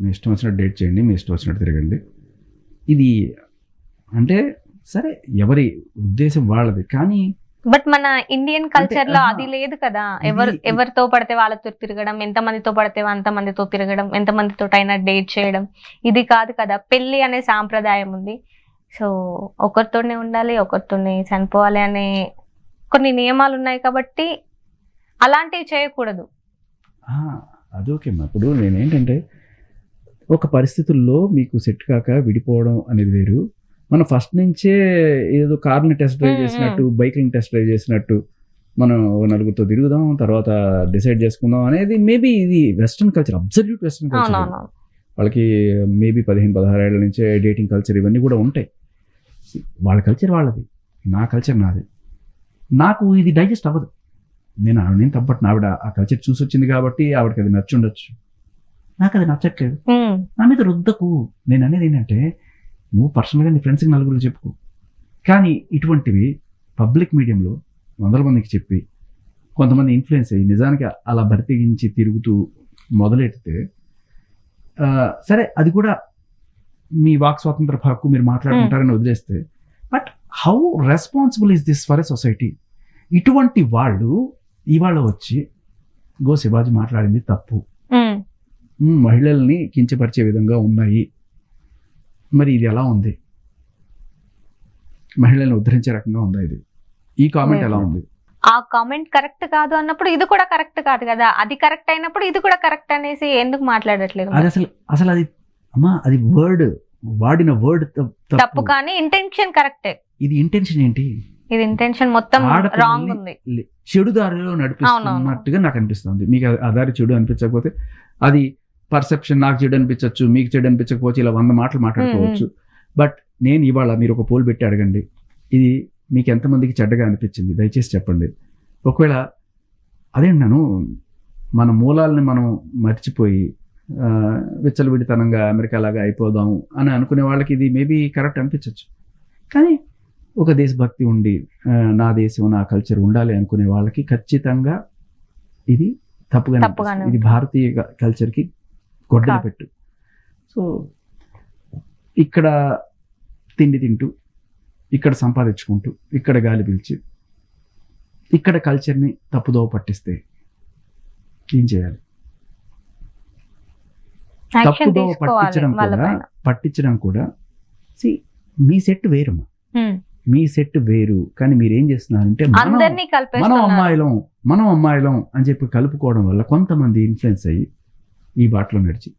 మీ ఇష్టం వచ్చినట్టు డేట్ చేయండి, మీ ఇష్టం వచ్చినట్టు తిరగండి. ఇది అంటే సరే ఎవరి ఉద్దేశం వాళ్ళది, కానీ బట్ మన ఇండియన్ కల్చర్ లో అది లేదు కదా. ఎవరితో పడితే వాళ్ళతో తిరగడం, ఎంతమందితో పడితే అంతమందితో తిరగడం, ఎంతమందితో అయినా డేట్ చేయడం, ఇది కాదు కదా. పెళ్లి అనే సాంప్రదాయం ఉంది. సో ఒకరితోనే ఉండాలి, ఒకరితోనే చనిపోవాలి అనే కొన్ని నియమాలు ఉన్నాయి కాబట్టి అలాంటివి చేయకూడదు. అదోకేమ్మా. ఇప్పుడు నేనేంటంటే ఒక పరిస్థితుల్లో మీకు సెట్ కాక విడిపోవడం అనేది వేరు. మనం ఫస్ట్ నుంచే ఏదో కార్ని టెస్ట్ డ్రైవ్ చేసినట్టు, బైక్ని టెస్ట్ డ్రైవ్ చేసినట్టు మనం నలుగురితో తిరుగుదాం, తర్వాత డిసైడ్ చేసుకుందాం అనేది మేబీ ఇది western culture, absolute western culture. వాళ్ళకి మేబీ 15-16 ఏళ్ల నుంచే డేటింగ్ కల్చర్ ఇవన్నీ కూడా ఉంటాయి. వాళ్ళ కల్చర్ వాళ్ళది, నా కల్చర్ నాది. నాకు ఇది డైజెస్ట్ అవ్వదు. నేను తప్పట్టు ఆవిడ ఆ కల్చర్ చూసి వచ్చింది కాబట్టి ఆవిడకి అది నచ్చుండొచ్చు, నాకు అది నచ్చట్లేదు. నా మీద రుద్దకు. నేను అనేది ఏంటంటే, నువ్వు పర్సనల్గా నీ ఫ్రెండ్స్కి నలుగురు చెప్పుకో, కానీ ఇటువంటివి పబ్లిక్ మీడియంలో 100 మందికి చెప్పి కొంతమంది ఇన్ఫ్లుయెన్స్ అయ్యి నిజానికి అలా బరితెగించి తిరుగుతూ మొదలెడితే సరే, అది కూడా మీ వాక్ స్వాతంత్ర హక్కు, మీరు మాట్లాడుకుంటారని వదిలేస్తే, but how responsible is this for a society? ఇటువంటి వాళ్ళు ఇవాళ వచ్చి శివాజీ మాట్లాడింది తప్పు, మహిళల్ని కించపరిచే విధంగా ఉన్నాయి, మరి ఇది ఎలా ఉంది, మహిళల్ని ఉద్ధరించే రకంగా ఉందా ఇది, ఈ కామెంట్ ఎలా ఉంది? ఆ కామెంట్ కరెక్ట్ కాదు అన్నప్పుడు ఇది కూడా కరెక్ట్ కాదు కదా. అది కరెక్ట్ అయినప్పుడు ఇది కూడా కరెక్ట్ అనేసి ఎందుకు మాట్లాడట్లేదు? అది అసలు అది అమ్మా, అది వర్డ్, వాడిన వర్డ్ తప్పు, కానీ ఇంటెన్షన్ కరెక్టే. ఇది ఇంటెన్షన్ ఏంటి? ఇది ఇంటెన్షన్ మొత్తం రాంగ్ ఉంది, చెడు దారిలో నడిపిస్తున్నట్టుగా నాకు అనిపిస్తుంది. మీకు ఆ దారి చెడు అనిపించకపోతే అది పర్సెప్షన్, నాకు చెడు అనిపించవచ్చు, మీకు చెడు అనిపించకపోవచ్చు, ఇలా 100 మాటలు మాట్లాడుకోవచ్చు. బట్ నేను ఇవాళ మీరు ఒక పోల్ పెట్టి అడగండి, ఇది మీకు ఎంతమందికి చెడ్డగా అనిపించింది, దయచేసి చెప్పండి. ఒకవేళ అదేంటాను, మన మూలాలని మనం మర్చిపోయి విచ్చలవిడితనంగా అమెరికా లాగా అయిపోదాం అని అనుకునే వాళ్ళకి ఇది మేబీ కరెక్ట్ అనిపించవచ్చు. కానీ ఒక దేశభక్తి ఉండి నా దేశం, నా కల్చర్ ఉండాలి అనుకునే వాళ్ళకి ఖచ్చితంగా ఇది తప్పుగా, ఇది భారతీయ కల్చర్కి గొడ్డలి పెట్టు. సో ఇక్కడ తిండి తింటూ, ఇక్కడ సంపాదించుకుంటూ, ఇక్కడ గాలి పీల్చి, ఇక్కడ కల్చర్ని తప్పుదోవ పట్టిస్తే ఏం చేయాలి? తప్పుదోవ పట్టించడం కూడా మీ సెట్ వేరమ్మా, మీ సెట్ వేరు. కానీ మీరు ఏం చేస్తున్నారంటే మనం అమ్మాయిలం అని చెప్పి కలుపుకోవడం వల్ల కొంతమంది ఇన్ఫ్లుయెన్స్ అయ్యి ఈ బాటలో నడిచి